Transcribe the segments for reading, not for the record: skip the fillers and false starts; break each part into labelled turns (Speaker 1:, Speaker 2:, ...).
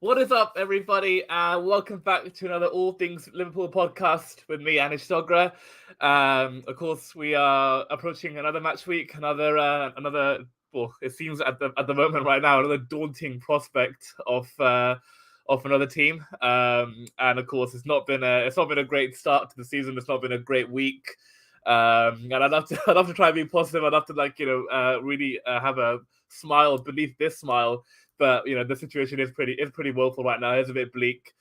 Speaker 1: What is up, everybody? Welcome back to another All Things Liverpool podcast with me, Anish Dogra. Of course, we are approaching another match week, another. Well, it seems at the moment right now another daunting prospect of another team. And of course, it's not been a great start to the season. It's not been a great week. And I'd love to try and be positive. I'd love to really have a smile beneath this smile, but the situation is pretty woeful right now. It's a bit bleak.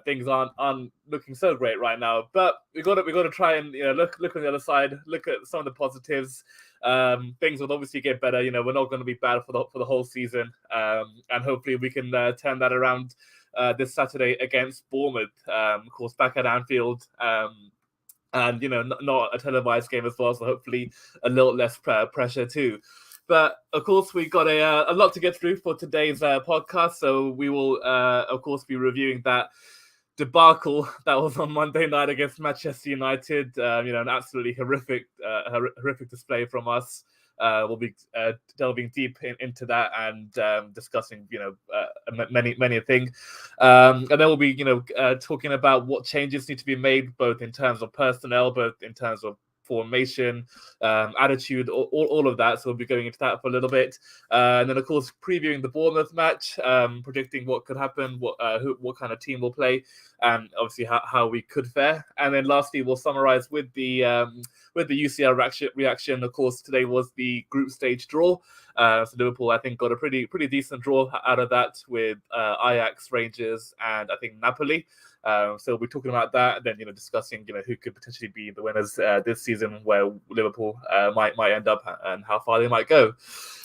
Speaker 1: Things aren't looking so great right now. But we got to try and look on the other side. Look at some of the positives. Things will obviously get better. We're not going to be bad for the whole season. And hopefully we can turn that around this Saturday against Bournemouth. Of course, back at Anfield. And not a televised game as well. So hopefully a little less pressure too. But of course, we got a lot to get through for today's podcast. So we will, of course, be reviewing that debacle that was on Monday night against Manchester United. An absolutely horrific display from us. We'll be delving deep into that and discussing, many a thing. And then we'll be, talking about what changes need to be made, both in terms of personnel, both in terms of formation, attitude, all of that. So we'll be going into that for a little bit, and then of course previewing the Bournemouth match, predicting what could happen, what kind of team will play, and obviously how we could fare. And then lastly, we'll summarize with the UCL reaction. Of course, today was the group stage draw. So Liverpool, I think, got a pretty decent draw out of that with Ajax, Rangers, and I think Napoli. So we'll be talking about that, and then discussing who could potentially be the winners this season, where Liverpool might end up, and how far they might go.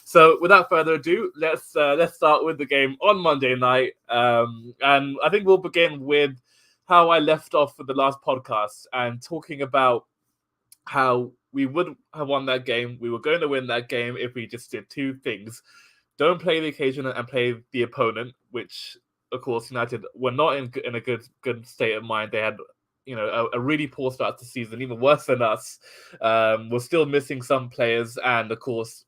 Speaker 1: So without further ado, let's start with the game on Monday night, and I think we'll begin with how I left off with the last podcast, and talking about how we would have won that game. We were going to win that game if we just did two things: don't play the occasion and play the opponent, which of course United were not in a good state of mind. They had a really poor start to the season, even worse than us. We're still missing some players, and of course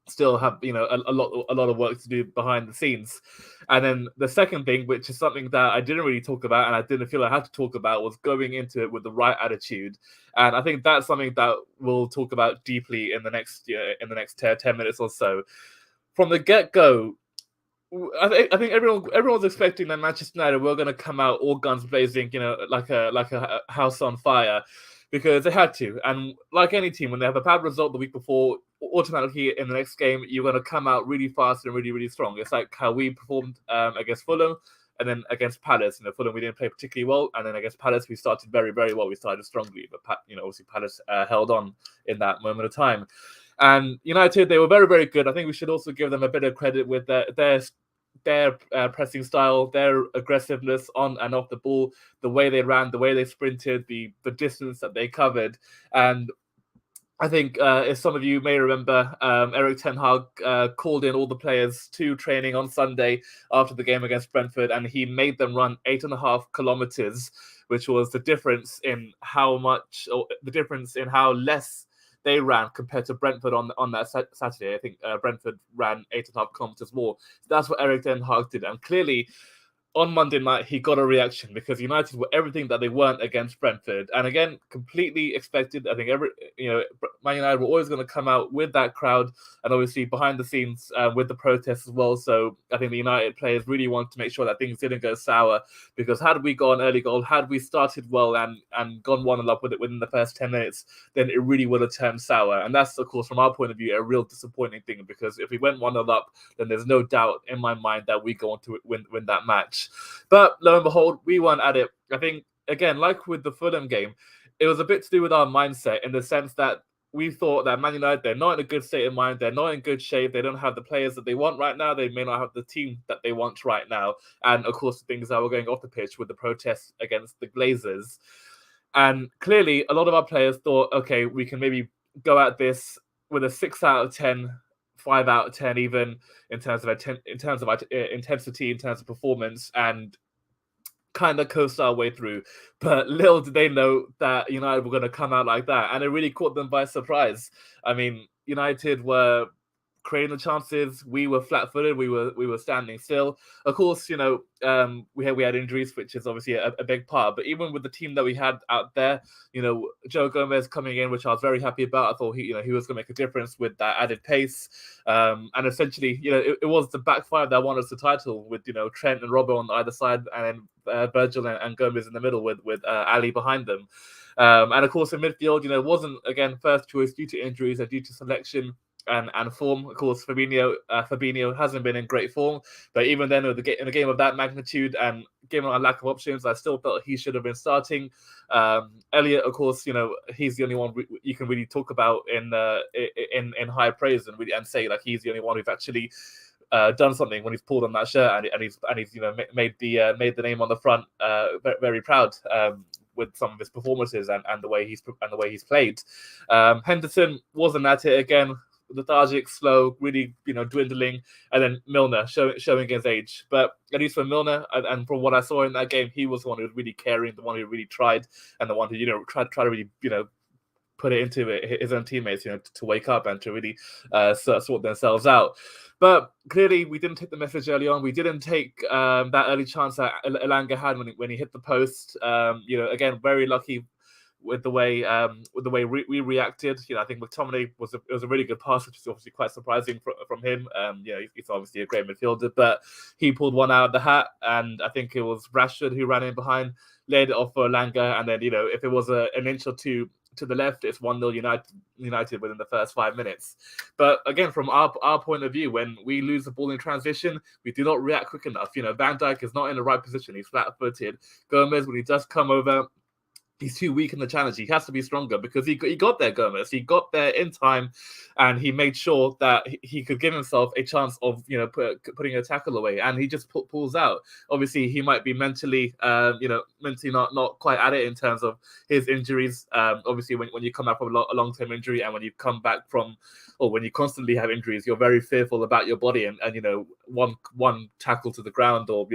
Speaker 1: still have a lot of work to do behind the scenes. And then the second thing, which is something that I didn't really talk about and I didn't feel I had to talk about, was going into it with the right attitude. And I think that's something that we'll talk about deeply in the next 10 minutes or so. From the get-go, I think everyone's expecting that Manchester United were going to come out all guns blazing, like a house on fire, because they had to. And like any team, when they have a bad result the week before, automatically in the next game you're going to come out really fast and really, really strong. It's like how we performed against Fulham, and then against Palace. Fulham we didn't play particularly well, and then against Palace we started very, very well. We started strongly, but obviously Palace held on in that moment of time. And United, they were very, very good. I think we should also give them a bit of credit with their pressing style, their aggressiveness on and off the ball, the way they ran, the way they sprinted, the distance that they covered. And I think, as some of you may remember, Erik ten Hag called in all the players to training on Sunday after the game against Brentford, and he made them run 8.5 kilometers, which was the difference in how less they ran compared to Brentford on that Saturday. I think Brentford ran 8.5 kilometers more. So that's what Erik ten Hag did, and clearly on Monday night, he got a reaction, because United were everything that they weren't against Brentford. And again, completely expected. I think Man United were always going to come out with that crowd, and obviously behind the scenes with the protests as well. So I think the United players really wanted to make sure that things didn't go sour, because had we got an early goal, had we started well and gone 1-0 up with it within the first 10 minutes, then it really would have turned sour. And that's, of course, from our point of view, a real disappointing thing, because if we went 1-0 up, then there's no doubt in my mind that we go on to win that match. But lo and behold, we weren't at it. I think, again, like with the Fulham game, it was a bit to do with our mindset, in the sense that we thought that Man United, they're not in a good state of mind, they're not in good shape, they don't have the players that they want right now, they may not have the team that they want right now, and of course the things that were going off the pitch with the protests against the Glazers. And clearly a lot of our players thought, okay, we can maybe go at this with a 6 out of 10, 5 out of 10 even, in terms of intensity, in terms of performance, and kind of coast our way through. But little did they know that United were going to come out like that, and it really caught them by surprise. I mean, United were creating the chances. We were flat-footed. We were standing still. Of course, we had injuries, which is obviously a big part. But even with the team that we had out there, Joe Gomez coming in, which I was very happy about. I thought he was going to make a difference with that added pace. And essentially, it was the back five that won us the title with Trent and Robbo on either side, and then Virgil and Gomez in the middle with Ali behind them. And of course, in midfield, wasn't again first choice due to injuries or due to selection and form. Of course, Fabinho hasn't been in great form, but even then, in a game of that magnitude and given our lack of options, I still felt he should have been starting. Elliot, of course, he's the only one you can really talk about in high praise and say like he's the only one who's actually done something when he's pulled on that shirt and he's made the name on the front very, very proud. With some of his performances and the way he's played. Henderson wasn't at it again. Lethargic, slow, really dwindling, and then Milner showing his age. But at least for Milner, and from what I saw in that game, he was the one who was really caring, the one who really tried, and the one who tried to really put it into his own teammates, to wake up and to really sort themselves out. But clearly, we didn't take the message early on. We didn't take that early chance that Elanga had when he hit the post. Again, very lucky with the way we reacted. I think McTominay was a really good pass, which is obviously quite surprising from him. He's obviously a great midfielder, but he pulled one out of the hat, and I think it was Rashford who ran in behind, laid it off for Elanga, and then if it was an inch or two to the left, it's 1-0 United within the first 5 minutes. But again, from our point of view, when we lose the ball in transition, we do not react quick enough. Van Dijk is not in the right position. He's flat-footed. Gomez, when he does come over, he's too weak in the challenge. He has to be stronger because he got there, Gomez. He got there in time, and he made sure that he could give himself a chance of putting a tackle away, and he just pulls out. Obviously, he might be mentally not quite at it in terms of his injuries. Obviously, when you come out from a long-term injury, and when you come back from, or when you constantly have injuries, you're very fearful about your body, and one tackle to the ground or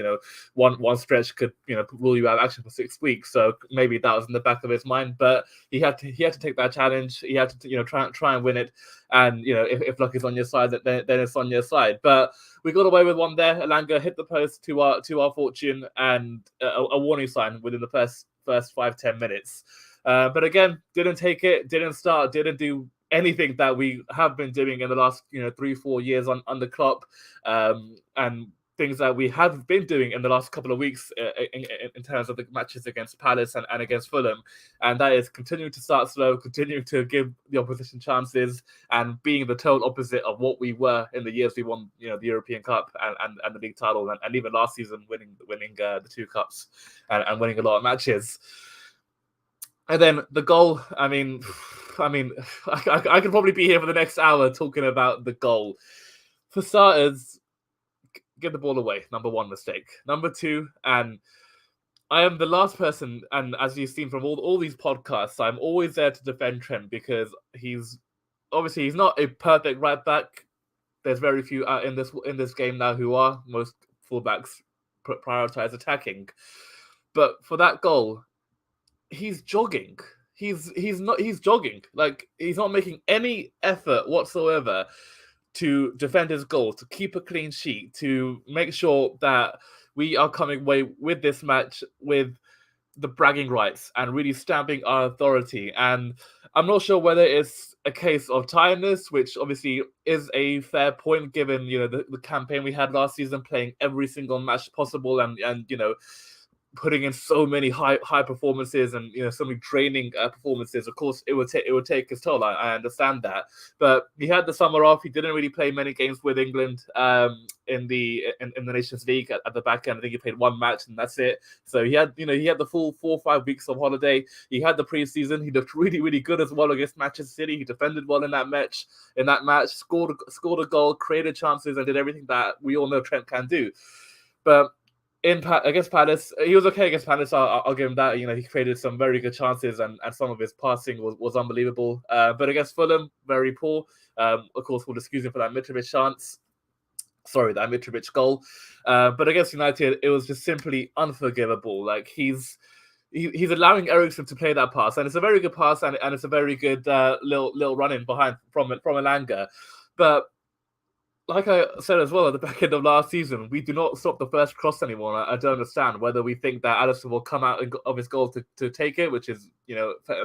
Speaker 1: one stretch could rule you out of action for 6 weeks. So maybe that was in the back of his mind, but he had to take that challenge. He had to try and win it, and if luck is on your side, then it's on your side. But we got away with one there. Elanga hit the post to our fortune, and a warning sign within the first 5-10 minutes. But again, didn't take it, didn't start, didn't do anything that we have been doing in the last 3-4 years under Klopp, and things that we have been doing in the last couple of weeks in terms of the matches against Palace and against Fulham, and that is continuing to start slow, continuing to give the opposition chances, and being the total opposite of what we were in the years we won the European Cup and the league title, and even last season winning the 2 cups and winning a lot of matches. And then the goal, I could probably be here for the next hour talking about the goal. For starters, give the ball away. Number 1 mistake. Number 2, and I am the last person, and as you've seen from all these podcasts, I'm always there to defend Trent because he's not a perfect right back. There's very few in this game now who are. Most fullbacks prioritize attacking, but for that goal, he's jogging. He's jogging. Like, he's not making any effort whatsoever to defend his goal, to keep a clean sheet, to make sure that we are coming away with this match with the bragging rights and really stamping our authority. And I'm not sure whether it's a case of tiredness, which obviously is a fair point given the campaign we had last season, playing every single match possible and putting in so many high performances and so many draining performances. Of course, it would take his toll. I understand that, but he had the summer off. He didn't really play many games with England in the Nations League at the back end. I think he played 1 match and that's it. So he had the full 4 or 5 weeks of holiday. He had the preseason. He looked really, really good as well against Manchester City. He defended well in that match. Scored a goal, created chances, and did everything that we all know Trent can do. But against Palace, he was okay against Palace. I'll give him that. He created some very good chances, and some of his passing was unbelievable. But against Fulham, very poor. Of course, we'll excuse him for that Mitrovic goal. But against United, it was just simply unforgivable. Like, he's allowing Eriksen to play that pass, and it's a very good pass, and it's a very good little run in behind from Elanga. But like I said as well at the back end of last season, we do not stop the first cross anymore. I don't understand whether we think that Alisson will come out of his goal to take it, which is,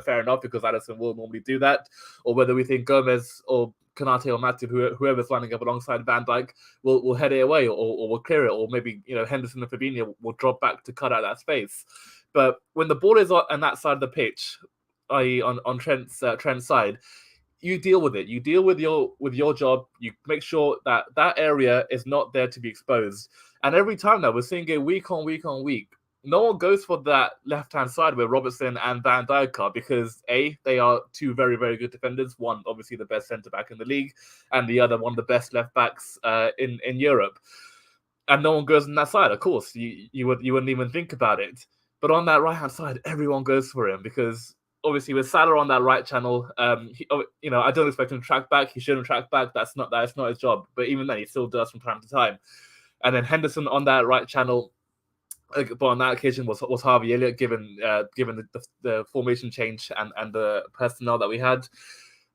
Speaker 1: fair enough because Alisson will normally do that, or whether we think Gomez or Konate or Matip, whoever's lining up alongside Van Dijk, will head it away or will clear it, or maybe Henderson and Fabinho will drop back to cut out that space. But when the ball is on that side of the pitch, i.e. on Trent's side, you deal with it. You deal with your job. You make sure that area is not there to be exposed. And every time now, we're seeing it week on week on week. No one goes for that left-hand side where Robertson and Van Dijk are, because they are two very, very good defenders. One, obviously, the best centre-back in the league, and the other, one of the best left-backs in Europe. And no one goes on that side. Of course, you wouldn't even think about it. But on that right-hand side, everyone goes for him, because obviously with Salah on that right channel, I don't expect him to track back. He shouldn't track back. That's not his job. But even then, he still does from time to time. And then Henderson on that right channel, but on that occasion was Harvey Elliott, given the formation change and the personnel that we had.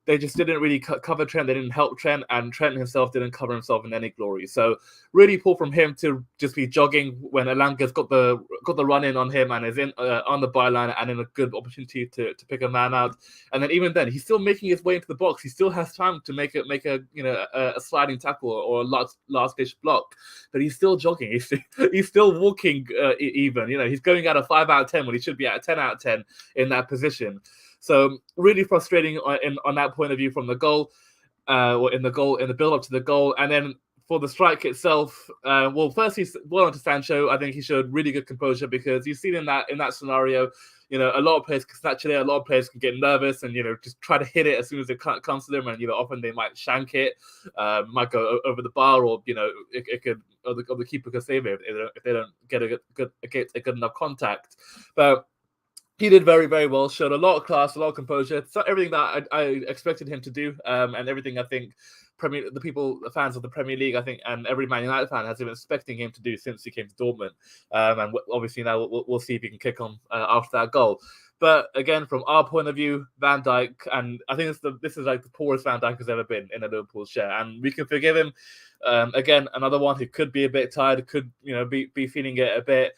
Speaker 1: They just didn't really cover Trent. They didn't help Trent, and Trent himself didn't cover himself in any glory. So really poor from him to just be jogging when Elanga's got the run in on him and is in on the byline and in a good opportunity to pick a man out. And then even then, he's still making his way into the box. He still has time to make a sliding tackle or a last ditch block, but he's still jogging. He's still walking. Even he's going at a 5 out of 10 when he should be at a 10 out of 10 in that position. So really frustrating on that point of view from the goal, or in the build up to the goal. And then for the strike itself, firstly, well on to Sancho. I think he showed really good composure, because you've seen in that scenario, a lot of players can snatch it, a lot of players can get nervous and just try to hit it as soon as it comes to them, and often they might shank it, might go over the bar, or it could, or the keeper could save it if they don't get a good enough contact. But he did very, very well, showed a lot of class, a lot of composure. So everything that I expected him to do, and everything I think the fans of the Premier League, I think, and every Man United fan has been expecting him to do since he came to Dortmund. And obviously now we'll see if he can kick on after that goal. But again, from our point of view, Van Dijk, and I think this is like the poorest Van Dijk has ever been in a Liverpool share, and we can forgive him. Again, another one who could be a bit tired, could be feeling it a bit,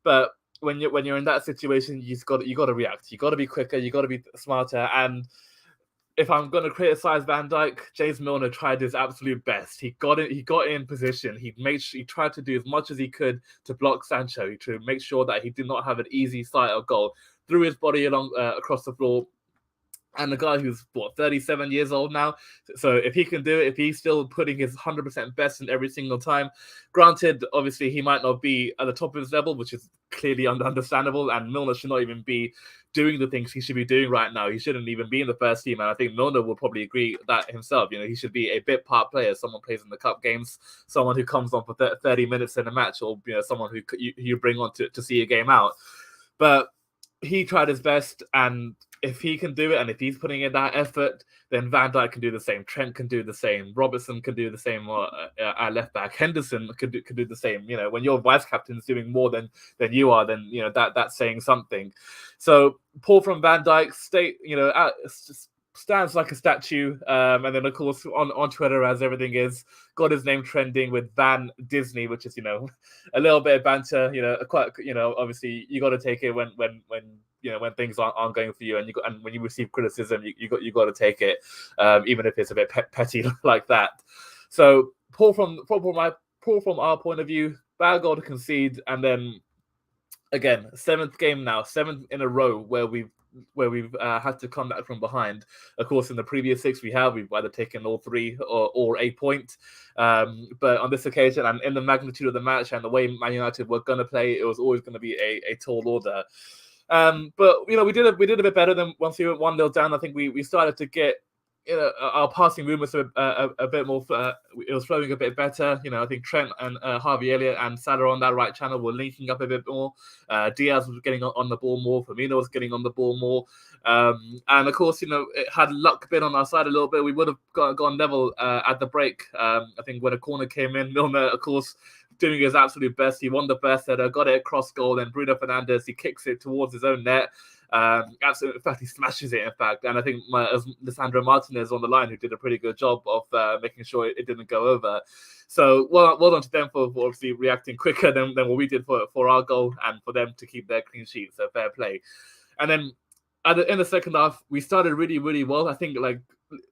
Speaker 1: but when you're in that situation, you got to react. You got to be quicker. You got to be smarter. And if I'm going to criticize Van Dijk, James Milner tried his absolute best. He got in position. He tried to do as much as he could to block Sancho, to make sure that he did not have an easy sight of goal. Threw his body along across the floor. And the guy who's 37 years old now, so if he can do it, if he's still putting his 100% best in every single time, granted, obviously he might not be at the top of his level, which is clearly understandable, and Milner should not even be doing the things he should be doing right now. He shouldn't even be in the first team, and I think Milner will probably agree that himself. He should be a bit part player, someone plays in the cup games, someone who comes on for 30 minutes in a match, or someone who you bring on to see a game out. But he tried his best, and if he can do it, and if he's putting in that effort, then Van Dijk can do the same. Trent can do the same. Robertson can do the same at left back. Henderson could do the same. When your vice captain's doing more than you are, then that's saying something. So poor from Van Dijk. Stands like a statue, and then of course on Twitter, as everything is, got his name trending with Van Disney, which is a little bit of banter. Quite obviously you got to take it when when things aren't going for you, and when you receive criticism, you got to take it, even if it's a bit petty like that. So poor from our point of view, bad goal to concede, and then again, seventh in a row where we've had to come back from behind. Of course, in the previous 6 we've either taken all 3 or a point. But on this occasion, and in the magnitude of the match and the way Man United were going to play, it was always going to be a tall order. But we did a bit better than once we went 1-0 down. I think we started to get our passing movements a bit more. It was flowing a bit better. I think Trent and Harvey Elliott and Salah on that right channel were linking up a bit more. Diaz was getting on the ball more. Firmino was getting on the ball more. And of course, it had luck been on our side a little bit. We would have gone level at the break. I think when a corner came in, Milner, of course, doing his absolute best. He won the best header, got it across goal, and Bruno Fernandes, he kicks it towards his own net. Absolutely, in fact, he smashes it. In fact, and I think Lisandro Martinez on the line, who did a pretty good job of making sure it didn't go over. So well done to them for obviously reacting quicker than what we did for our goal, and for them to keep their clean sheet. So fair play. And then in the second half, we started really, really well. I think like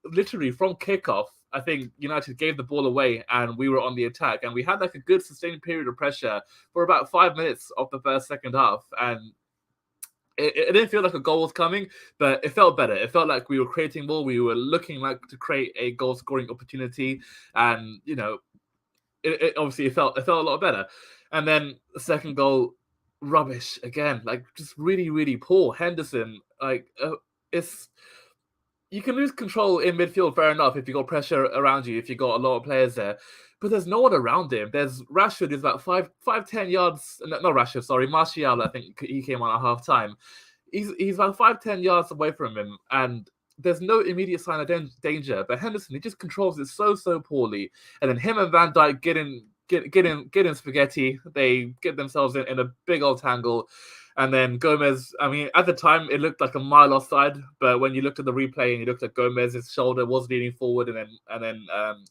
Speaker 1: literally from kickoff, I think United gave the ball away and we were on the attack. And we had like a good sustained period of pressure for about 5 minutes of the second half. And it didn't feel like a goal was coming, but it felt better. It felt like we were creating more. We were looking like to create a goal-scoring opportunity. And, it obviously it felt a lot better. And then the second goal, rubbish again, like just really, really poor. Henderson, it's you can lose control in midfield, fair enough, if you got pressure around you, if you got a lot of players there, but there's no one around him. There's Rashford is about 10 yards. Not Rashford, sorry, Martial. I think he came on at half time. He's about 5-10 yards away from him, and there's no immediate sign of danger. But Henderson, he just controls it so poorly, and then him and Van Dijk get in spaghetti. They get themselves in a big old tangle. And then Gomez, I mean, at the time, it looked like a mile offside. But when you looked at the replay and you looked at Gomez's shoulder was leaning forward, and then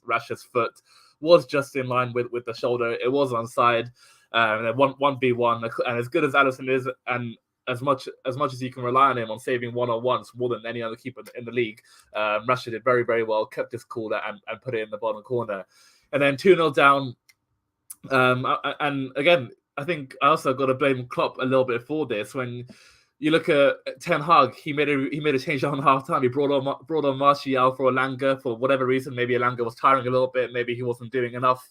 Speaker 1: Rashford's foot was just in line with the shoulder. It was onside. And then 1v1. And as good as Alisson is, and as much as you can rely on him on saving one-on-ones more than any other keeper in the league, Rashford did very, very well, kept his cool and put it in the bottom corner. And then 2-0 down. And again, I think I also got to blame Klopp a little bit for this. When you look at Ten Hag, he made a change on half time. He brought on Martial for Elanga for whatever reason. Maybe Elanga was tiring a little bit. Maybe he wasn't doing enough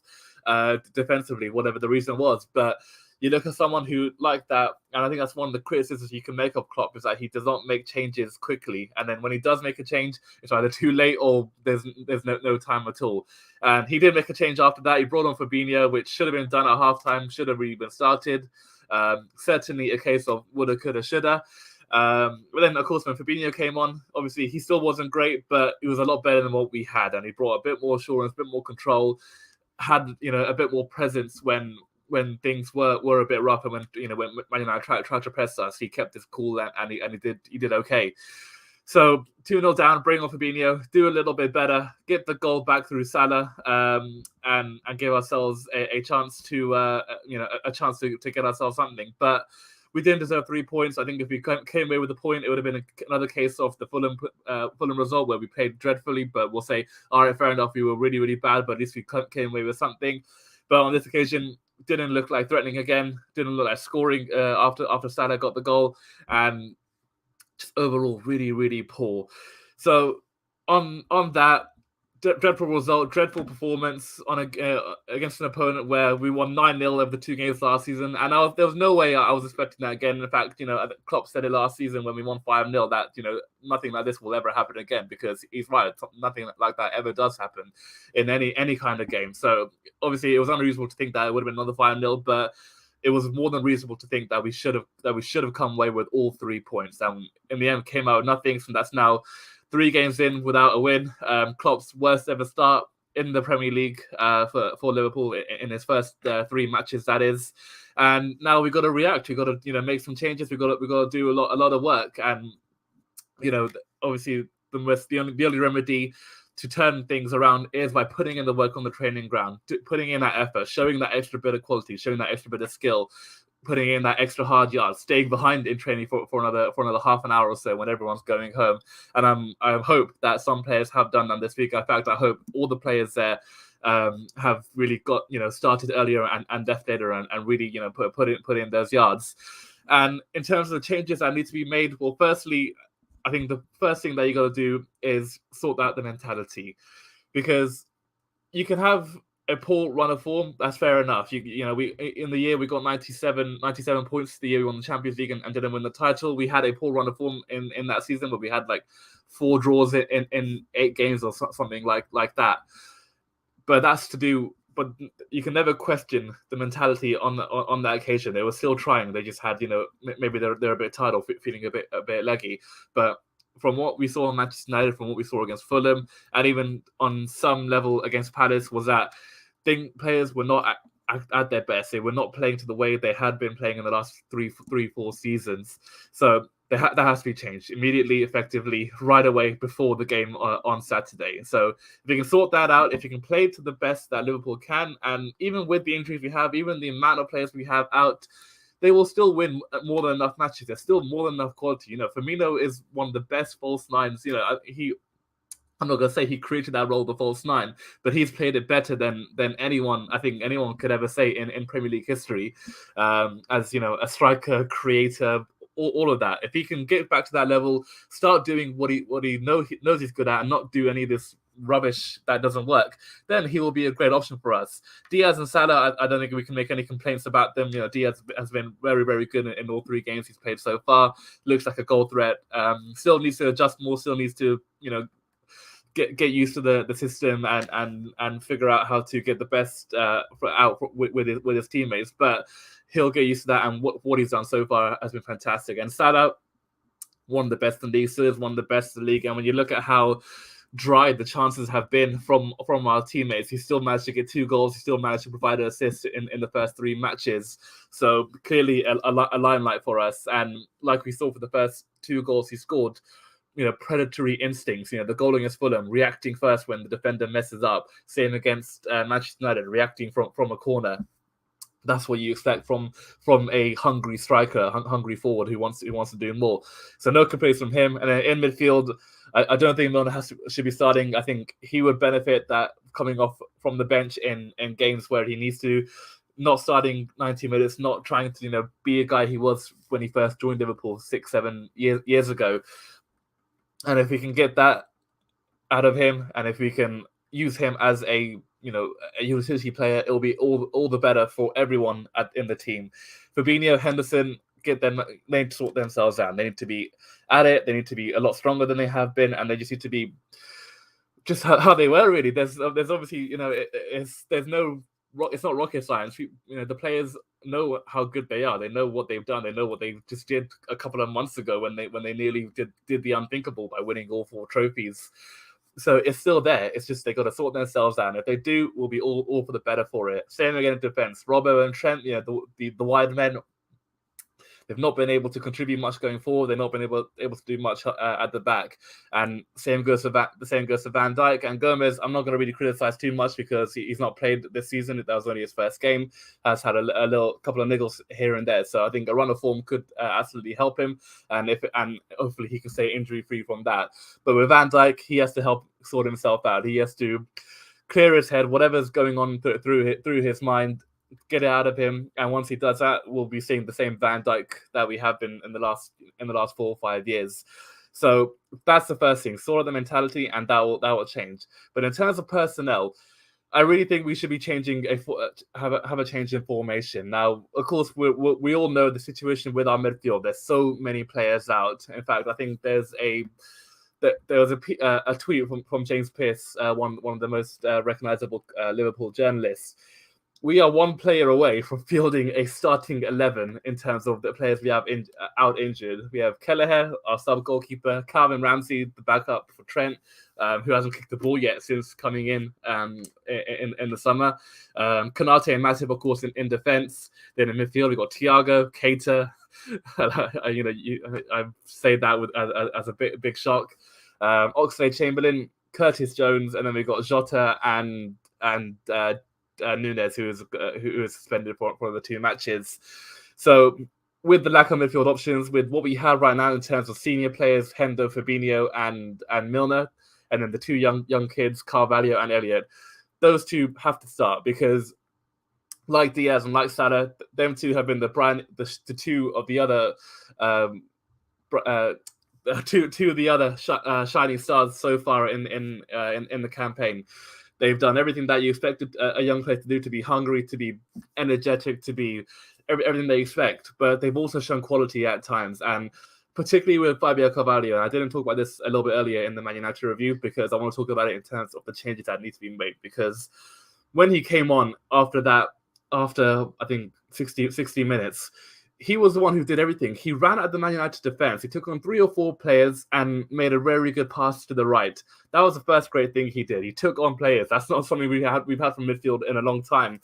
Speaker 1: defensively, whatever the reason was. But you look at someone who like that, and I think that's one of the criticisms you can make of Klopp, is that he does not make changes quickly. And then when he does make a change, it's either too late or there's no time at all. And he did make a change after that. He brought on Fabinho, which should have been done at halftime, should have really been started. Certainly a case of woulda, coulda, shoulda. But then, of course, when Fabinho came on, obviously he still wasn't great, but it was a lot better than what we had. And he brought a bit more assurance, a bit more control, had a bit more presence when things were a bit rough, and when Man United tried to press us, he kept his cool and he did okay. So 2-0 down, bring on Fabinho, do a little bit better, get the goal back through Salah, and give ourselves a chance to to get ourselves something. But we didn't deserve 3 points. I think if we came away with a point, it would have been another case of the Fulham result where we played dreadfully. But we'll say, all right, fair enough, we were really, really bad, but at least we came away with something. But on this occasion, didn't look like threatening again. Didn't look like scoring after Salah got the goal, and just overall really, really poor. So on that, dreadful result, dreadful performance on against an opponent where we won 9-0 over the 2 games last season, and there was no way I was expecting that again. In fact, Klopp said it last season when we won 5-0 that nothing like this will ever happen again, because he's right. Nothing like that ever does happen in any kind of game. So obviously it was unreasonable to think that it would have been another 5-0, but it was more than reasonable to think that we should have come away with all 3 points. And in the end, came out with nothing. So that's now 3 games in without a win. Klopp's worst ever start in the Premier League for Liverpool in his first 3 matches, that is. And now we've got to react. We've got to make some changes. We've got to do a lot of work. And obviously the only remedy to turn things around is by putting in the work on the training ground, putting in that effort, showing that extra bit of quality, showing that extra bit of skill, putting in that extra hard yards, staying behind in training for another half an hour or so when everyone's going home. And I hope that some players have done that this week. In fact, I hope all the players there have really got started earlier and left later and really put in those yards. And in terms of the changes that need to be made, well, firstly, I think the first thing that you got to do is sort out the mentality, because you can have a poor run of form. That's fair enough. We in the year we got 97 points. The year we won the Champions League and didn't win the title. We had a poor run of form in that season, where we had like 4 draws in 8 games or something like that. But that's to do. But you can never question the mentality on that occasion. They were still trying. They just had, maybe they're a bit tired or feeling a bit leggy. But from what we saw in Manchester United, from what we saw against Fulham, and even on some level against Palace, was that players were not at their best. They were not playing to the way they had been playing in the last 3-4 seasons. So that has to be changed immediately, effectively, right away before the game on Saturday. So if we can sort that out, if you can play to the best that Liverpool can, and even with the injuries we have, even the amount of players we have out, they will still win more than enough matches. There's still more than enough quality. Firmino is one of the best false nines. I'm not going to say he created that role, the false nine, but he's played it better than anyone, I think anyone could ever say in Premier League history. As a striker, creator, all of that. If he can get back to that level, start doing what he knows he's good at, and not do any of this rubbish that doesn't work, then he will be a great option for us. Diaz and Salah, I don't think we can make any complaints about them. Diaz has been very, very good in all 3 games he's played so far. Looks like a goal threat. Still needs to adjust more. Still needs to get used to the system and figure out how to get the best out with his teammates. But he'll get used to that, and what he's done so far has been fantastic. And Salah, one of the best in the league, is one of the best in the league. And when you look at how dry the chances have been from our teammates, he still managed to get 2 goals. He still managed to provide an assist in the first 3 matches. So clearly a limelight for us. And like we saw for the first 2 goals he scored, predatory instincts. The goal against Fulham, reacting first when the defender messes up. Same against Manchester United, reacting from a corner. That's what you expect from a hungry striker, hungry forward who wants to do more. So no complaints from him. And then in midfield, I don't think Milner should be starting. I think he would benefit that coming off from the bench in games where he needs to. Not starting 90 minutes, not trying to be a guy he was when he first joined Liverpool 6-7 years ago. And if we can get that out of him, and if we can use him as a utility player, it'll be all the better for everyone in the team. Fabinho, Henderson, they need to sort themselves out. They need to be at it. They need to be a lot stronger than they have been, and they just need to be just how they were. Really, there's obviously it's not rocket science. The players know how good they are. They know what they've done. They know what they just did a couple of months ago when they nearly did the unthinkable by winning all 4 trophies. So it's still there. It's just they got to sort themselves out. And if they do, we'll be all for the better for it. Same again in defense. Robbo and Trent, the wide men, they've not been able to contribute much going forward. They've not been able to do much at the back. And same goes to Van Dijk and Gomez. I'm not going to really criticize too much because he's not played this season. That was only his first game. Has had a couple of niggles here and there. So I think a run of form could absolutely help him. And hopefully he can stay injury free from that. But with Van Dijk, he has to help sort himself out. He has to clear his head, whatever's going on through his mind. Get it out of him, and once he does that, we'll be seeing the same Van Dijk that we have been in the last 4 or 5 years. So that's the first thing. Sort of the mentality, and that will change. But in terms of personnel, I really think we should be changing have a change in formation. Now, of course, we all know the situation with our midfield. There's so many players out. In fact, I think there was a tweet from James Pearce, one of the most recognizable Liverpool journalists. We are 1 player away from fielding a starting 11 in terms of the players we have out injured. We have Kelleher, our sub-goalkeeper, Calvin Ramsey, the backup for Trent, who hasn't kicked the ball yet since coming in the summer. Konate and Matip, of course, in defence. Then in midfield, we've got Thiago, Keita. I say that as a big shock. Oxlade-Chamberlain, Curtis Jones, and then we've got Jota and Nunes, who is suspended for the 2 matches. So with the lack of midfield options, with what we have right now in terms of senior players, Hendo, Fabinho, and Milner, and then the 2 young kids, Carvalho and Elliott, those 2 have to start because, like Diaz and like Salah, them 2 have been the 2 of the other two of the other shining stars so far in the campaign. They've done everything that you expected a young player to do, to be hungry, to be energetic, to be everything they expect. But they've also shown quality at times. And particularly with Fabio Carvalho, and I didn't talk about this a little bit earlier in the Man United review because I want to talk about it in terms of the changes that need to be made. Because when he came on after I think 60 minutes, he was the one who did everything. He ran at the Man United defense. He took on 3 or 4 players and made a very good pass to the right. That was the first great thing he did. He took on players. That's not something we've had from midfield in a long time.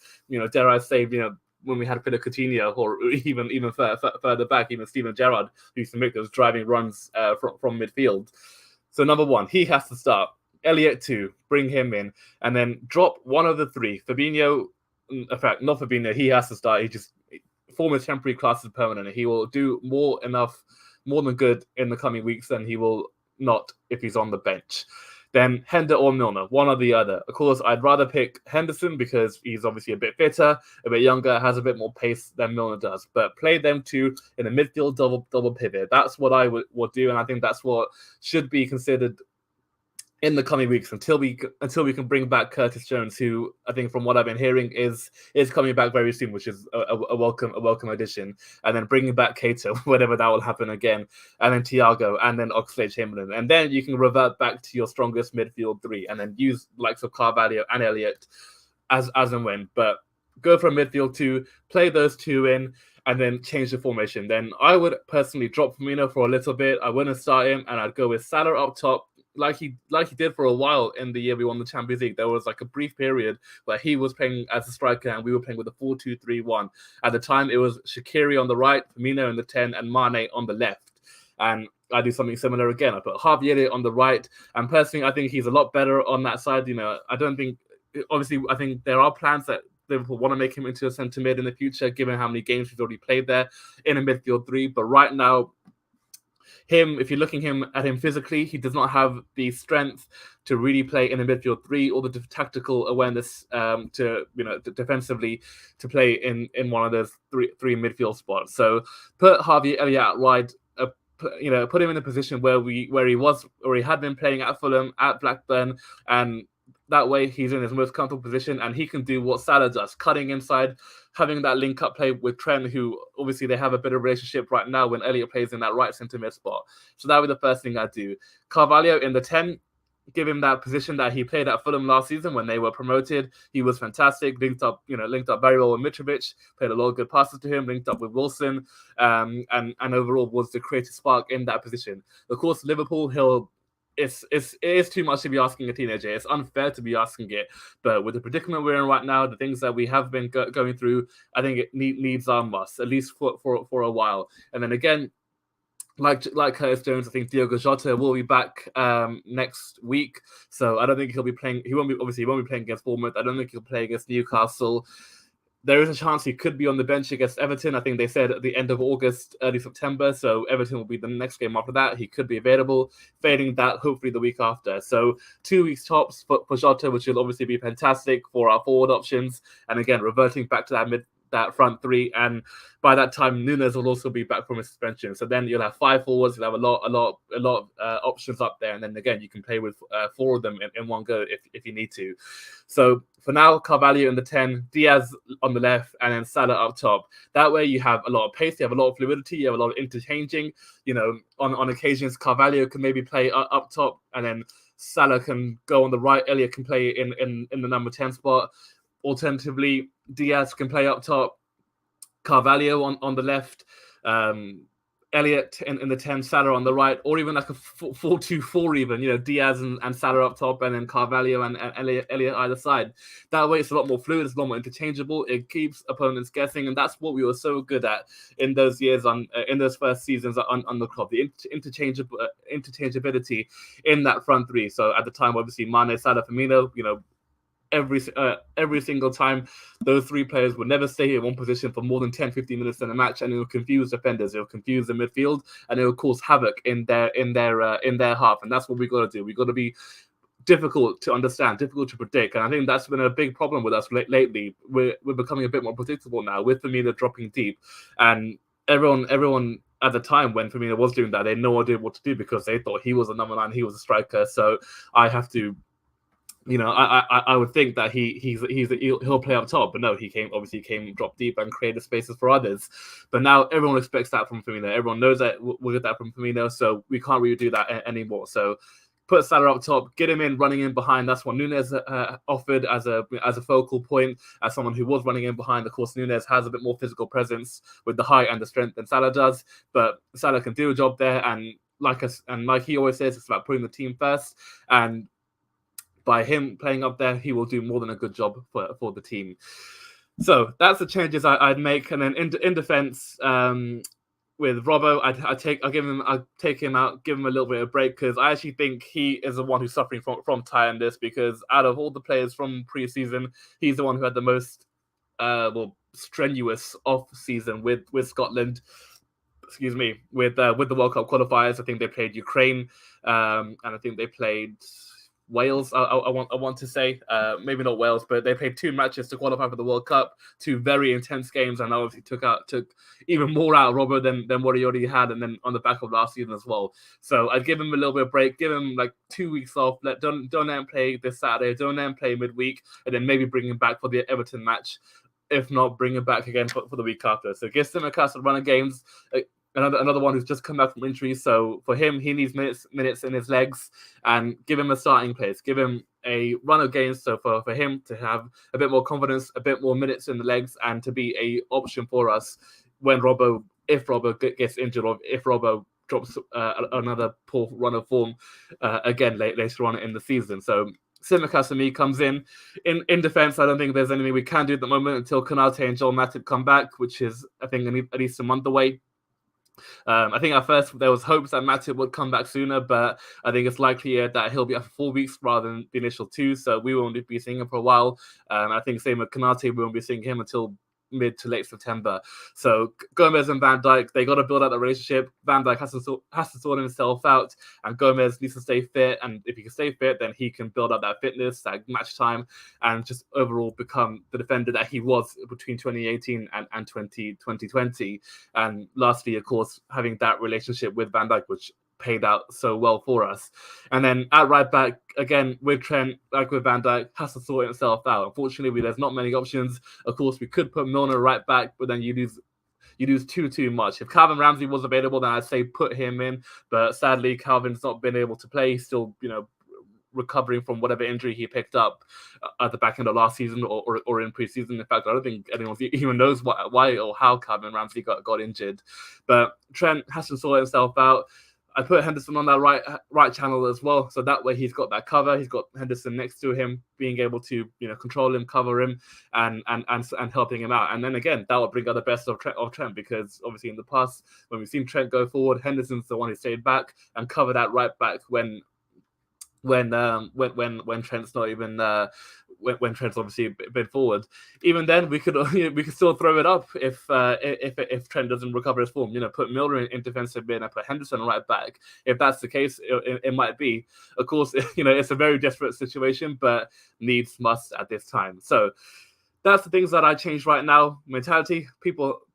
Speaker 1: Dare I say, when we had Philip Coutinho, or even further back, even Steven Gerrard, who used to make those driving runs from midfield. So number one, he has to start. Elliott 2, bring him in, and then drop one of the three. Fabinho, in fact, not Fabinho, he has to start. He just form his temporary class as permanent. He will do more than good in the coming weeks than he will not if he's on the bench. Then Hender or Milner, one or the other. Of course, I'd rather pick Henderson because he's obviously a bit fitter, a bit younger, has a bit more pace than Milner does. But play them two in a midfield double pivot. That's what I would do, and I think that's what should be considered in the coming weeks until we can bring back Curtis Jones, who I think from what I've been hearing is coming back very soon, which is a welcome addition. And then bringing back Keita, whenever that will happen again, and then Thiago, and then Oxlade-Chamberlain, and then you can revert back to your strongest midfield three, and then use likes of Carvalho and Elliott as and when. But go for a midfield two, play those two in, and then change the formation. Then I would personally drop Firmino for a little bit. I wouldn't start him, and I'd go with Salah up top. Like he did for a while in the year we won the Champions League. There was like a brief period where he was playing as a striker and we were playing with a 4-2-3-1. At the time, it was Shaqiri on the right, Firmino in the 10, and Mane on the left. And I do something similar again. I put Harvey Elliott on the right. And personally, I think he's a lot better on that side. I don't think... Obviously, I think there are plans that Liverpool want to make him into a centre mid in the future, given how many games he's already played there in a midfield three. But right now, if you're looking at him physically, he does not have the strength to really play in a midfield three, or the tactical awareness to defensively to play in one of those three midfield spots. So put Harvey Elliott out wide. Put him in a position where he had been playing at Fulham, at Blackburn, and that way he's in his most comfortable position and he can do what Salah does, cutting inside, having that link-up play with Trent, who obviously they have a bit of relationship right now when Elliott plays in that right centre-mid spot. So that would be the first thing I'd do. Carvalho in the 10, give him that position that he played at Fulham last season when they were promoted. He was fantastic, linked up very well with Mitrovic, played a lot of good passes to him, linked up with Wilson, and overall was the creative spark in that position. Of course, Liverpool, it is too much to be asking a teenager. It's unfair to be asking it, but with the predicament we're in right now, the things that we have been going through, I think it needs our must, at least for a while. And then again, like Curtis Jones, I think Diogo Jota will be back next week. So I don't think he'll be playing. He won't be playing against Bournemouth. I don't think he'll play against Newcastle. There is a chance he could be on the bench against Everton. I think they said at the end of August, early September. So Everton will be the next game after that. He could be available. Failing that, hopefully the week after. So 2 weeks tops for Jota, which will obviously be fantastic for our forward options. And again, reverting back to that front three, and by that time Nunes will also be back from his suspension. So then you'll have 5 forwards, you'll have a lot of options up there, and then again you can play with 4 of them in one go if you need to. So for now, Carvalho in the 10, Diaz on the left, and then Salah up top. That way you have a lot of pace, you have a lot of fluidity, you have a lot of interchanging. On occasions Carvalho can maybe play up top, and then Salah can go on the right. Elliott can play in the number 10 spot. Alternatively, Diaz can play up top, Carvalho on the left, Elliott in the 10, Salah on the right, or even like a 4-2-4 even, Diaz and Salah up top, and then Carvalho and Elliott either side. That way it's a lot more fluid, it's a lot more interchangeable, it keeps opponents guessing, and that's what we were so good at in those years, in those first seasons on the club, the interchangeability in that front three. So at the time, obviously, Mane, Salah, Firmino, every single time those 3 players would never stay in one position for more than 10-15 minutes in a match, and it will confuse defenders, it will confuse the midfield, and it will cause havoc in their half. And that's what we got to do. We got to be difficult to understand, difficult to predict, and I think that's been a big problem with us lately. We're becoming a bit more predictable now with Firmino dropping deep, and everyone at the time when Firmino was doing that, they had no idea what to do because they thought he was a number 9, he was a striker. So I have to. I would think that he'll play up top, but no, he came drop deep and created spaces for others. But now everyone expects that from Firmino. Everyone knows that we'll get that from Firmino, so we can't really do that anymore. So put Salah up top, get him in, running in behind. That's what Nunes offered as a focal point, as someone who was running in behind. Of course, Nunes has a bit more physical presence with the height and the strength than Salah does, but Salah can do a job there. And like he always says, it's about putting the team first, and by him playing up there, he will do more than a good job for the team. So that's the changes I'd make, and then in defense, with Robbo, I'd take him out, give him a little bit of break, because I actually think he is the one who's suffering from tiredness, because out of all the players from preseason, he's the one who had the most strenuous off season with Scotland. Excuse me, with the World Cup qualifiers. I think they played Ukraine, and I think they played Wales. I want to say, maybe not Wales, but they played 2 matches to qualify for the World Cup, 2 very intense games, and obviously took even more out of Robert than what he already had, and then on the back of last season as well. So I'd give him a little bit of break, give him like 2 weeks off. Don't let him play this Saturday, don't let him play midweek, and then maybe bring him back for the Everton match. If not, bring him back again for the week after. So give Simicast a run of games. Another one who's just come back from injury. So for him, he needs minutes in his legs, and give him a starting place. Give him a run of games. So for him to have a bit more confidence, a bit more minutes in the legs, and to be a option for us when if Robbo gets injured, or if Robbo drops another poor run of form again later on in the season. So Simicast to me comes in defense. I don't think there's anything we can do at the moment until Konate and Joel Matip come back, which is, I think, at least a month away. I think at first there was hopes that Matip would come back sooner, but I think it's likelier that he'll be out for 4 weeks rather than the initial 2. So we won't be seeing him for a while. I think same with Konate, we won't be seeing him until mid to late September. So Gomez and Van Dijk, they got to build out the relationship. Van Dijk has to sort himself out, and Gomez needs to stay fit. And if he can stay fit, then he can build up that fitness, that match time, and just overall become the defender that he was between 2018 and 2020. And lastly, of course, having that relationship with Van Dijk, which paid out so well for us. And then at right back, again, with Trent, like with Van Dijk, has to sort himself out. Unfortunately, there's not many options. Of course, we could put Milner right back, but then you lose too much. If Calvin Ramsey was available, then I'd say put him in. But sadly, Calvin's not been able to play. He's still, recovering from whatever injury he picked up at the back end of last season or in preseason. In fact, I don't think anyone even knows why or how Calvin Ramsey got injured. But Trent has to sort himself out. I put Henderson on that right channel as well, so that way he's got that cover. He's got Henderson next to him, being able to control him, cover him, and helping him out. And then again, that would bring out the best of Trent, because obviously in the past when we've seen Trent go forward, Henderson's the one who stayed back and covered that right back when Trent's not even when Trent's obviously been forward. Even then, we could still throw it up if Trent doesn't recover his form. Put Milner in defensive mid and put Henderson right back. If that's the case, it might be. Of course, it's a very desperate situation, but needs must at this time. So that's the things that I changed right now. Mentality,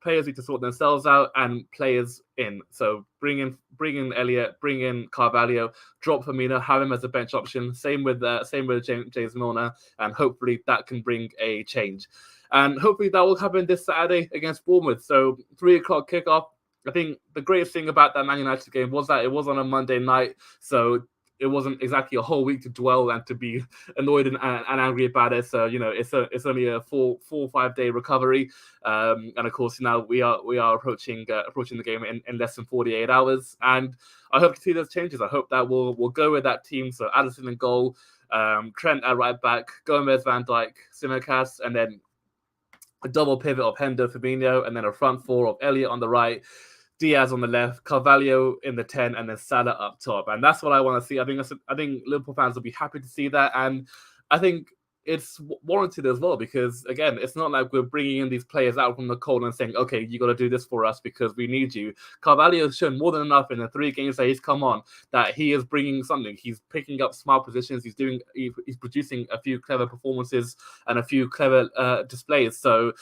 Speaker 1: players need to sort themselves out, and players in. So bring in Elliott, bring in Carvalho, drop Firmino, have him as a bench option. Same with James Milner, and hopefully that can bring a change. And hopefully that will happen this Saturday against Bournemouth. So 3:00 kickoff. I think the greatest thing about that Man United game was that it was on a Monday night, so it wasn't exactly a whole week to dwell and to be annoyed and angry about it. So it's only a 4 or 5 day recovery, and of course now we are approaching the game in less than 48 hours. And I hope to see those changes. I hope that we'll go with that team. So Addison in goal, Trent at right back, Gomez, Van Dijk, Simicast, and then a double pivot of Hendo, Fabinho, and then a front 4 of Elliott on the right, Diaz on the left, Carvalho in the 10, and then Salah up top. And that's what I want to see. I think Liverpool fans will be happy to see that. And I think it's warranted as well, because, again, it's not like we're bringing in these players out from the cold and saying, okay, you got to do this for us because we need you. Carvalho has shown more than enough in the 3 games that he's come on that he is bringing something. He's picking up smart positions. He's producing a few clever performances and a few clever displays. So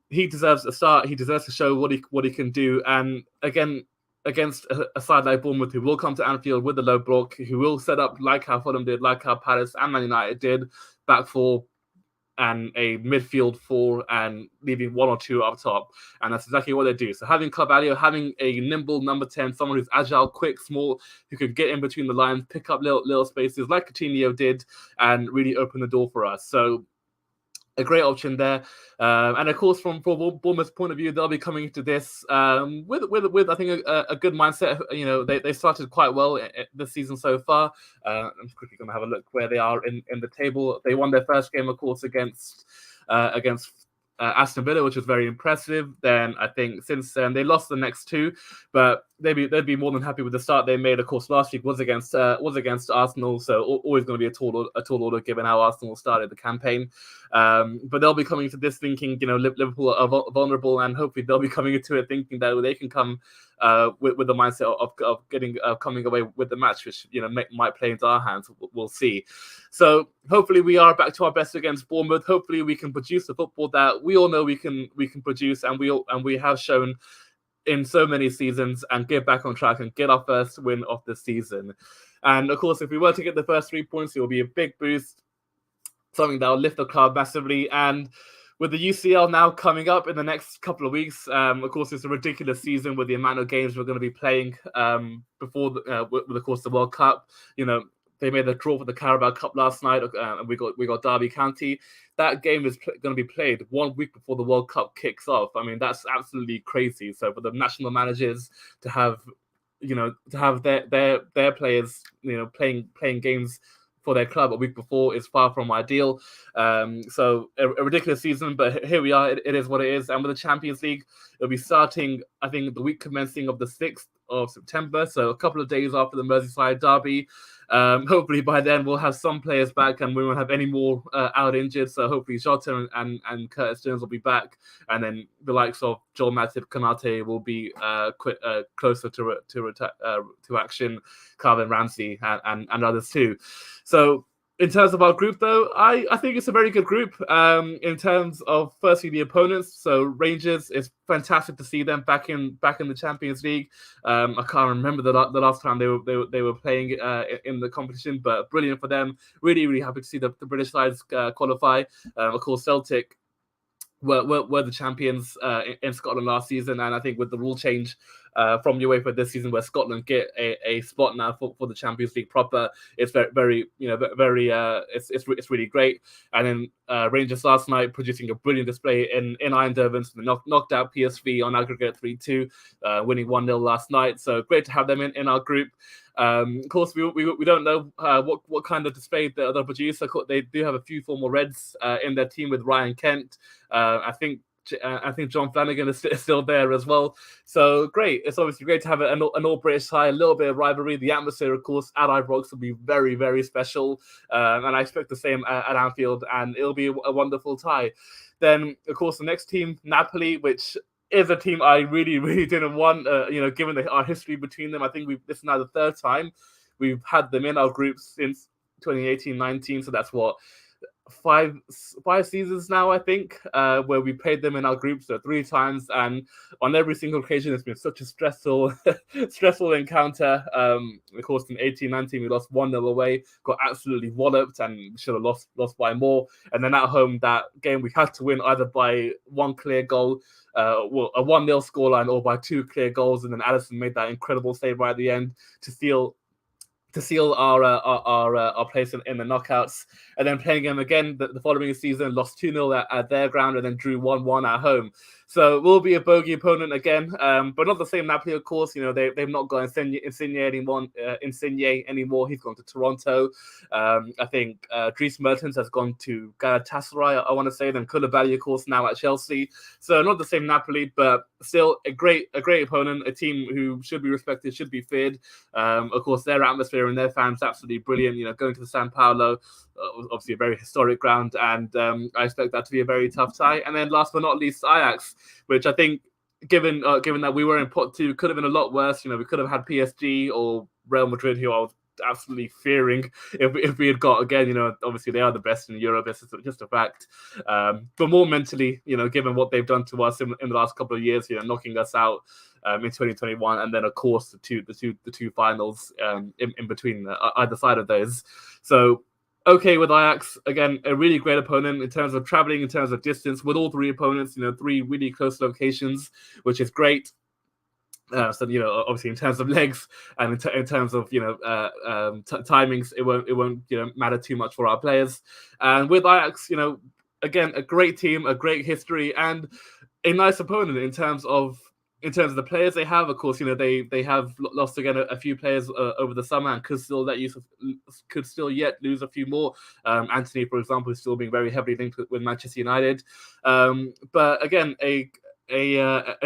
Speaker 1: he deserves a start. He deserves to show what he can do. And again, against a side like Bournemouth, who will come to Anfield with the low block, who will set up like how Fulham did, like how Palace and Man United did, back 4 and a midfield 4, and leaving 1 or 2 up top. And that's exactly what they do. So having Carvalho, having a nimble number 10, someone who's agile, quick, small, who could get in between the lines, pick up little spaces like Coutinho did, and really open the door for us. So a great option there. And of course, from Bournemouth's point of view, they'll be coming into this with I think a good mindset. They started quite well this season so far. I'm quickly going to have a look where they are in the table. They won their first game, of course, against Aston Villa, which was very impressive. Then I think since then they lost the next two, but they'd be more than happy with the start they made. Of course, last week was against Arsenal, so always going to be a tall order given how Arsenal started the campaign. But they'll be coming to this thinking, Liverpool are vulnerable, and hopefully they'll be coming into it thinking that they can come with the mindset of getting coming away with the match, which might play into our hands. We'll see. So hopefully we are back to our best against Bournemouth. Hopefully we can produce the football that we all know we can produce, and we have shown in so many seasons, and get back on track and get our first win of the season. And of course, if we were to get the first 3 points, it will be a big boost, something that will lift the club massively. And with the UCL now coming up in the next couple of weeks, of course, it's a ridiculous season with the amount of games we're going to be playing before, of course, the World Cup. They made the draw for the Carabao Cup last night, and we got Derby County. That game is going to be played 1 week before the World Cup kicks off. I mean, that's absolutely crazy. So for the national managers to have, their players, playing games for their club a week before is far from ideal. So a ridiculous season, but here we are. It is what it is. And with the Champions League, it'll be starting, I think, the week commencing of the 6th of September. So a couple of days after the Merseyside derby. Hopefully by then we'll have some players back and we won't have any more out injured. So hopefully Jota and Curtis Jones will be back, and then the likes of Joel Matip, Konate will be closer to action. Calvin Ramsey and others too. So in terms of our group, though, I think it's a very good group. In terms of firstly the opponents, so Rangers, it's fantastic to see them back in the Champions League. I can't remember the last time they were playing in the competition, but brilliant for them. Really, really happy to see the British sides qualify. Of course, Celtic were the champions in Scotland last season, and I think with the rule change from UEFA this season, where Scotland get a spot now for the Champions League proper, it's very it's really great. And then Rangers last night producing a brilliant display in Eindhoven, so they knocked out PSV on aggregate 3-2, winning 1-0 last night. So great to have them in our group. Of course, we don't know what kind of display they'll produce. They do have a few former Reds in their team with Ryan Kent. I think John Flanagan is still there as well. So great. It's obviously great to have an all-British side, a little bit of rivalry. The atmosphere, of course, at Ibrox will be very, very special. And I expect the same at Anfield, and it'll be a wonderful tie. Then, of course, the next team, Napoli, which is a team I really, really didn't want, given our history between them. I think this is now the third time we've had them in our group since 2018-19. So that's what, five seasons now, I think, where we played them in our groups 3 times, and on every single occasion it's been such a stressful encounter. Of course, in 18-19 we lost 1-0 away, got absolutely walloped, and should have lost by more. And then at home, that game we had to win either by 1 clear goal, a 1-0 scoreline, or by 2 clear goals. And then Alisson made that incredible save right at the end to seal our place in the knockouts. And then playing them again the following season, lost 2-0 at their ground, and then drew 1-1 at home. So we'll be a bogey opponent again, but not the same Napoli, of course. They've not got Insigne anymore. He's gone to Toronto. I think Dries Mertens has gone to Galatasaray, I want to say. Then Koulibaly, of course, now at Chelsea. So not the same Napoli, but still a great opponent, a team who should be respected, should be feared. Of course, their atmosphere and their fans absolutely brilliant. Going to the San Paolo, obviously a very historic ground, and I expect that to be a very tough tie. And then last but not least, Ajax, which I think, given that we were in pot 2, could have been a lot worse. We could have had PSG or Real Madrid, who I was absolutely fearing if we had got again. Obviously they are the best in Europe. It's just a fact. But more mentally, given what they've done to us in the last couple of years, knocking us out in 2021, and then of course the two finals in between either side of those. So okay with Ajax, again, a really great opponent in terms of traveling, in terms of distance, with all 3 opponents, 3 really close locations, which is great. So obviously in terms of legs and in terms of timings, it won't matter too much for our players. And with Ajax, again, a great team, a great history, and a nice opponent in terms of in terms of the players they have, of course, they have lost again a few players over the summer and could still yet lose a few more. Anthony, for example, is still being very heavily linked with Manchester United. But again, a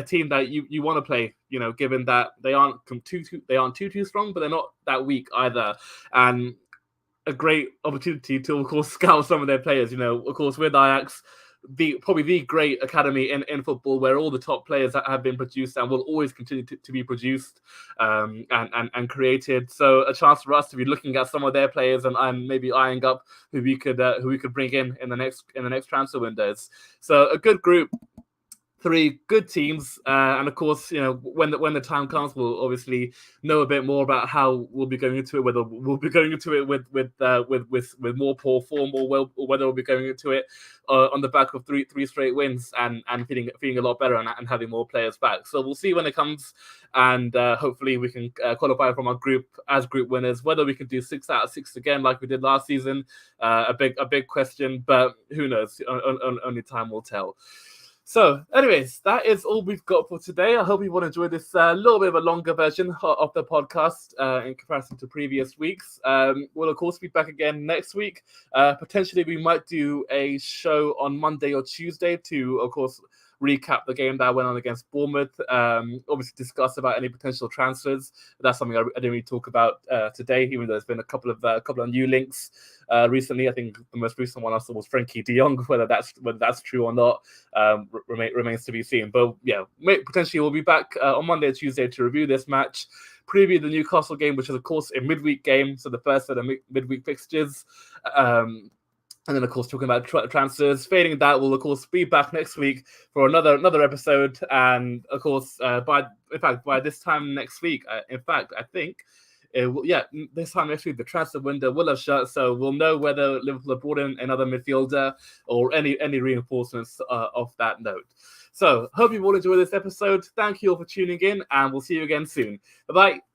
Speaker 1: team that you want to play, given that they aren't too strong, but they're not that weak either, and a great opportunity to, of course, scout some of their players. Of course, with Ajax, probably the great academy in football where all the top players that have been produced and will always continue to be produced and created. So a chance for us to be looking at some of their players and maybe eyeing up who we could bring in the next transfer windows. So a good group. 3 good teams, and of course, when the time comes, we'll obviously know a bit more about how we'll be going into it. Whether we'll be going into it with more poor form, or whether we'll be going into it on the back of three straight wins and feeling a lot better and having more players back. So we'll see when it comes, and hopefully we can qualify from our group as group winners. Whether we can do 6 out of 6 again like we did last season, a big question, but who knows? Only time will tell. So, anyways, that is all we've got for today. I hope you will enjoy this little bit of a longer version of the podcast in comparison to previous weeks. We'll, of course, be back again next week. Potentially, we might do a show on Monday or Tuesday to, of course, recap the game that went on against Bournemouth. Obviously, discuss about any potential transfers. That's something I didn't really talk about today, even though there's been a couple of new links recently. I think the most recent one I saw was Frankie de Jong. Whether that's true or not remains to be seen. But yeah, potentially we'll be back on Monday or Tuesday to review this match, preview the Newcastle game, which is of course a midweek game, so the first of the midweek fixtures. And then, of course, talking about transfers. Failing that, we'll, of course, be back next week for another episode. And, of course, by this time next week, I think, this time next week, the transfer window will have shut. So we'll know whether Liverpool have brought in another midfielder or any reinforcements of that note. So, hope you all enjoyed this episode. Thank you all for tuning in, and we'll see you again soon. Bye-bye.